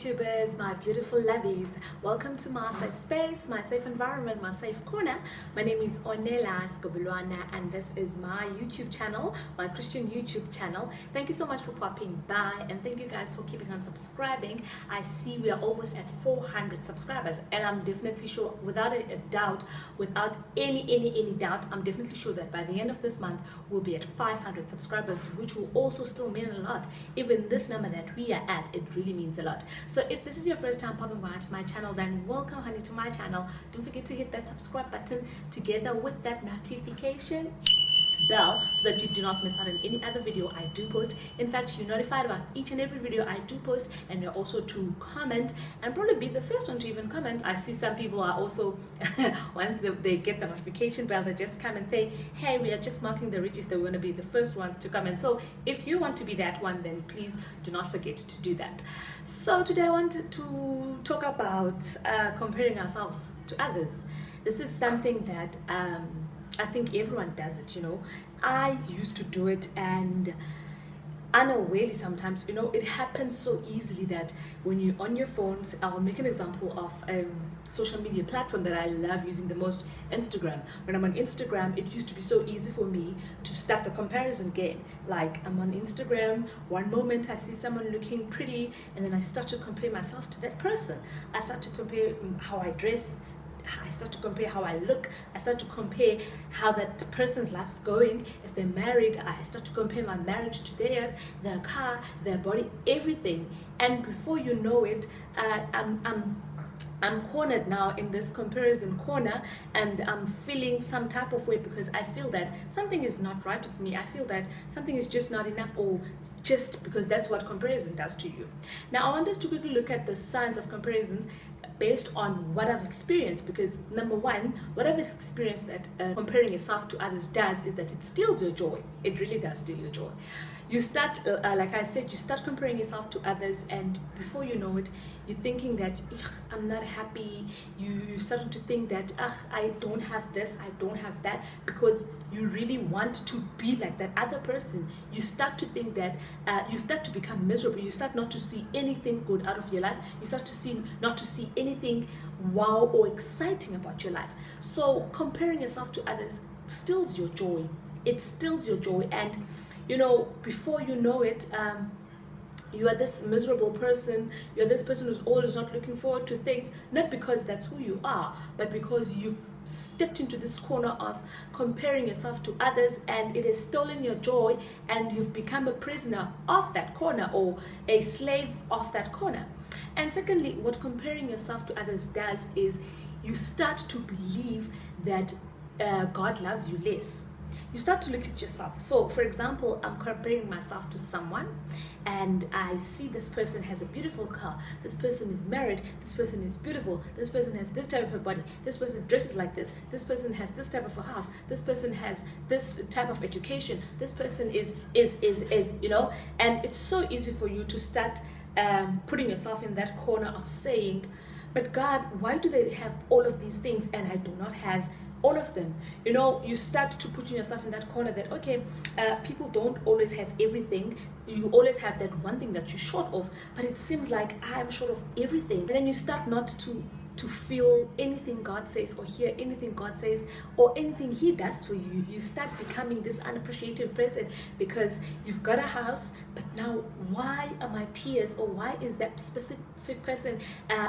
YouTubers, my beautiful lovies. Welcome to my safe space, my safe environment, my safe corner. My name is Onela Skobulwana and this is my YouTube channel, my Christian YouTube channel. Thank you so much for popping by and thank you guys for keeping on subscribing. I see we are almost at 400 subscribers and I'm definitely sure, without a doubt, without any doubt, I'm definitely sure that by the end of this month we'll be at 500 subscribers, which will also still mean a lot. Even this number that we are at, it really means a lot. So if this is your first time popping by to my channel, then welcome honey to my channel. Don't forget to hit that subscribe button together with that notification bell so that you do not miss out on any other video I do post. In fact, you're notified about each and every video I do post, and you're also to comment and probably be the first one to even comment. I see some people are also once they get the notification bell, they just come and say, hey, we are just marking the register, we want to be the first ones to comment. So if you want to be that one, then please do not forget to do that. So today I wanted to talk about comparing ourselves to others. This is something that I think everyone does it, you know. I used to do it, and unawarely sometimes, you know, it happens so easily that when you're on your phones, I'll make an example of a social media platform that I love using the most, Instagram. When I'm on Instagram, it used to be so easy for me to start the comparison game. Like, I'm on Instagram, one moment I see someone looking pretty, and then I start to compare myself to that person. I start to compare how I dress, I start to compare how I look, I start to compare how that person's life's going. If they're married, I start to compare my marriage to theirs, their car, their body, everything. And before you know it, I'm cornered now in this comparison corner, and I'm feeling some type of way because I feel that something is not right with me. I feel that something is just not enough, or just because that's what comparison does to you. Now I want us to quickly look at the signs of comparisons based on what I've experienced, because number one, what I've experienced that comparing yourself to others does is that it steals your joy. It really does steal your joy. You start, like I said, you start comparing yourself to others, and before you know it, you're thinking that I'm not happy. You start to think that I don't have this, I don't have that, because you really want to be like that other person. You start to think that you start to become miserable. You start not to see anything good out of your life. You start to not to see anything wow or exciting about your life. So comparing yourself to others steals your joy. It steals your joy, and you know, before you know it, you are this miserable person. You're this person who's always not looking forward to things, not because that's who you are, but because you've stepped into this corner of comparing yourself to others, and it has stolen your joy, and you've become a prisoner of that corner, or a slave of that corner. And secondly, what comparing yourself to others does is you start to believe that God loves you less. You start to look at yourself. So for example, I'm comparing myself to someone, and I see this person has a beautiful car, this person is married, this person is beautiful, this person has this type of a body, this person dresses like this person has this type of a house, this person has this type of education, this person is you know. And it's so easy for you to start putting yourself in that corner of saying, but God, why do they have all of these things and I do not have all of them? You know, you start to put yourself in that corner that, okay, people don't always have everything. You always have that one thing that you're short of, but it seems like I'm short of everything. And then you start not to feel anything God says, or hear anything God says, or anything He does for you. You start becoming this unappreciative person because you've got a house, but now why are my peers, or why is that specific person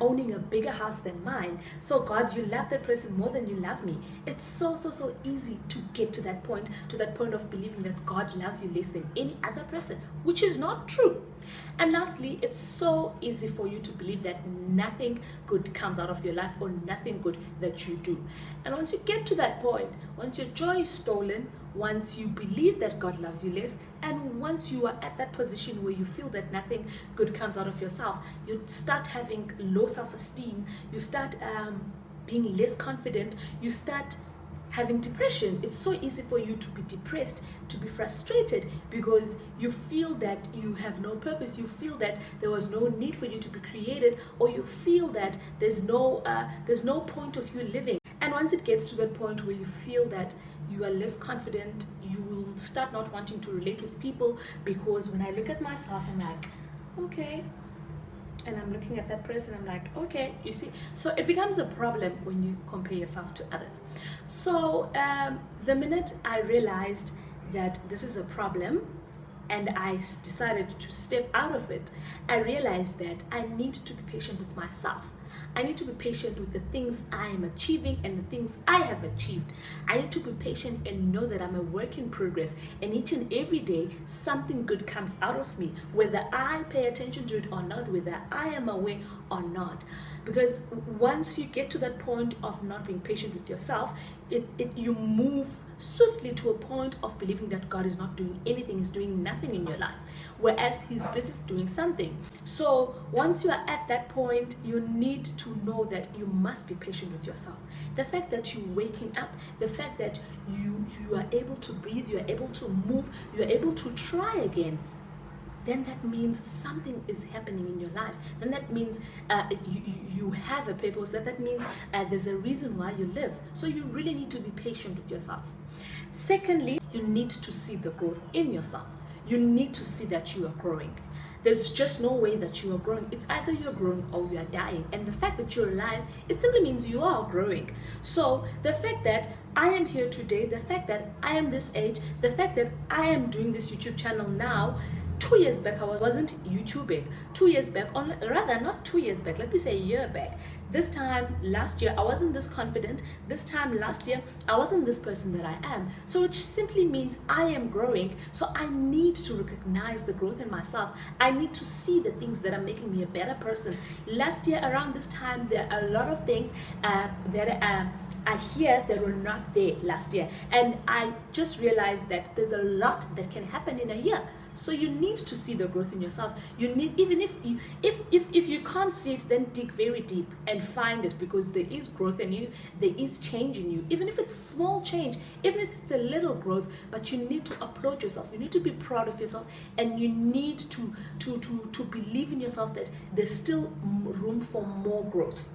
owning a bigger house than mine? So God, you love that person more than you love me. It's so easy to get to that point of believing that God loves you less than any other person, which is not true. And lastly, it's so easy for you to believe that nothing good comes out of your life, or nothing good that you do. And once you get to that point, once your joy is stolen, once you believe that God loves you less, and once you are at that position where you feel that nothing good comes out of yourself, you start having low self-esteem, you start being less confident, you start having depression. It's so easy for you to be depressed, to be frustrated, because you feel that you have no purpose, you feel that there was no need for you to be created, or you feel that there's no point of you living. And once it gets to that point where you feel that you are less confident, you will start not wanting to relate with people, because when I look at myself, I'm like, okay, and I'm looking at that person, I'm like, okay, you see. So it becomes a problem when you compare yourself to others. So the minute I realized that this is a problem, and I decided to step out of it, I realized that I need to be patient with myself. I need to be patient with the things I am achieving and the things I have achieved. I need to be patient and know that I'm a work in progress, and each and every day something good comes out of me, whether I pay attention to it or not, whether I am aware or not. Because once you get to that point of not being patient with yourself, you move swiftly to a point of believing that God is not doing anything, He's doing nothing in your life, whereas He's busy doing something. So once you are at that point, you need to know that you must be patient with yourself. The fact that you're waking up, the fact that you are able to breathe, you are able to move, you are able to try again, then that means something is happening in your life. Then that means you have a purpose. That means there's a reason why you live. So you really need to be patient with yourself. Secondly, you need to see the growth in yourself. You need to see that you are growing. There's just no way that you are growing. It's either you're growing or you are dying. And the fact that you're alive, it simply means you are growing. So the fact that I am here today, the fact that I am this age, the fact that I am doing this YouTube channel now, 2 years back I wasn't YouTubing. 2 years back, not 2 years back, let me say a year back. This time last year I wasn't this confident. This time last year I wasn't this person that I am. So it simply means I am growing. So I need to recognize the growth in myself. I need to see the things that are making me a better person. Last year around this time, there are a lot of things that I hear that were not there last year, and I just realized that there's a lot that can happen in a year. So you need to see the growth in yourself. You need, even if you can't see it, then dig very deep and find it, because there is growth in you, there is change in you. Even if it's small change, even if it's a little growth, but you need to applaud yourself. You need to be proud of yourself, and you need to believe in yourself that there's still room for more growth.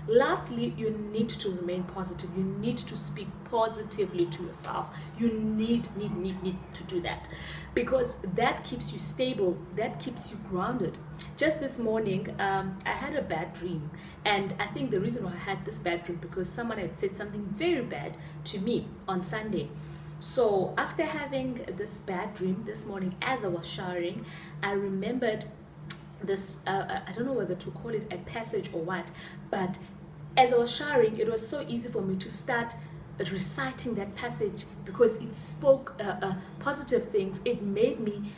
Lastly, you need to remain positive. You need to speak positively to yourself. You need to do that, because that keeps you stable, that keeps you grounded. Just this morning, I had a bad dream, and I think the reason why I had this bad dream, because someone had said something very bad to me on Sunday. So after having this bad dream this morning, as I was showering, I remembered this, I don't know whether to call it a passage or what, but as I was sharing, it was so easy for me to start reciting that passage, because it spoke positive things. It made me,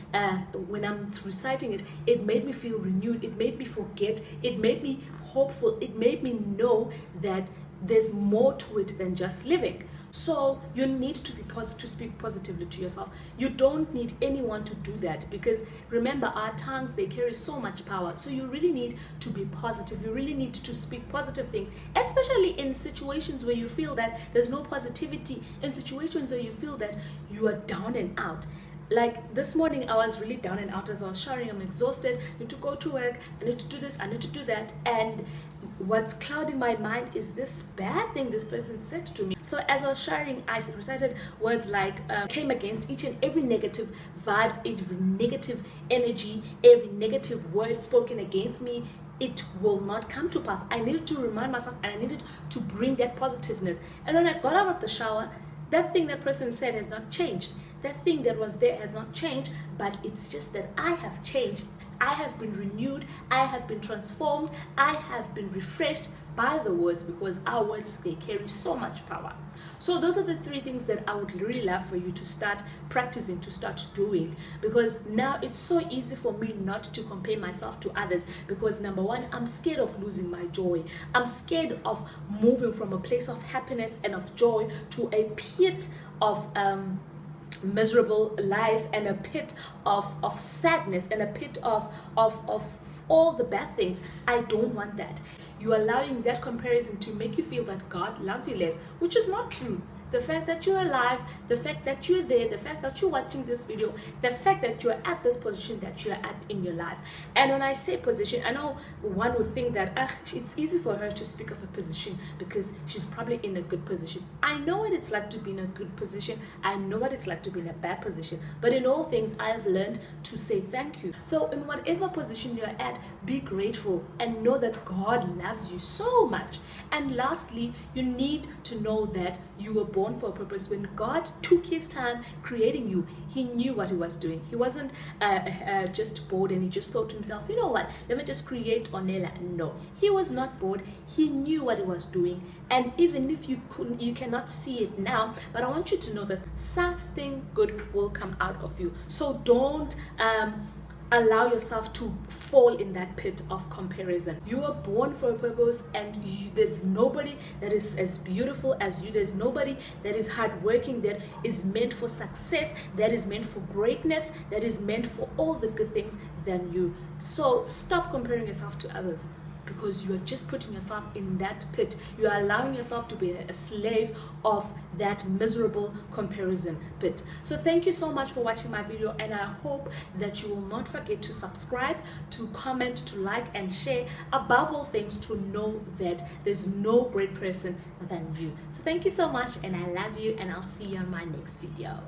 when I'm reciting it, it made me feel renewed. It made me forget. It made me hopeful. It made me know that there's more to it than just living. So you need to speak positively to yourself. You don't need anyone to do that, because remember, our tongues, they carry so much power. So you really need to be positive. You really need to speak positive things, especially in situations where you feel that there's no positivity, in situations where you feel that you are down and out. Like this morning, I was really down and out as I was showering. I'm exhausted. I need to go to work. I need to do this. I need to do that. And what's clouding my mind is this bad thing this person said to me. So as I was sharing, I recited words like, came against each and every negative vibes, every negative energy, every negative word spoken against me. It will not come to pass. I needed to remind myself, and I needed to bring that positiveness. And when I got out of the shower, that thing that person said has not changed. That thing that was there has not changed, but it's just that I have changed. I have been renewed. I have been transformed. I have been refreshed by the words, because our words, they carry so much power. So those are the 3 things that I would really love for you to start practicing, to start doing, because now it's so easy for me not to compare myself to others, because number 1, I'm scared of losing my joy. I'm scared of moving from a place of happiness and of joy to a pit of miserable life, and a pit of sadness, and a pit of all the bad things. I don't want that. You're allowing that comparison to make you feel that God loves you less, which is not true. the fact that you're alive, the fact that you're there, the fact that you're watching this video, the fact that you're at this position that you're at in your life. And when I say position, I know one would think that it's easy for her to speak of a position because she's probably in a good position. I know what it's like to be in a good position. I know what it's like to be in a bad position. But in all things, I've learned to say thank you. So in whatever position you're at, be grateful and know that God loves you so much. And lastly, you need to know that you were born for a purpose. When God took his time creating you, he knew what he was doing. He wasn't just bored and he just thought to himself, you know what, let me just create Ornella. No, he was not bored. He knew what he was doing. And even if you cannot see it now, but I want you to know that something good will come out of you. So don't allow yourself to fall in that pit of comparison. You were born for a purpose, and there's nobody that is as beautiful as you. There's nobody that is hardworking, that is meant for success, that is meant for greatness, that is meant for all the good things than you. So stop comparing yourself to others, because you are just putting yourself in that pit. You are allowing yourself to be a slave of that miserable comparison pit. So thank you so much for watching my video, and I hope that you will not forget to subscribe, to comment, to like, and share. Above all things, to know that there's no great person than you. So thank you so much, and I love you, and I'll see you on my next video.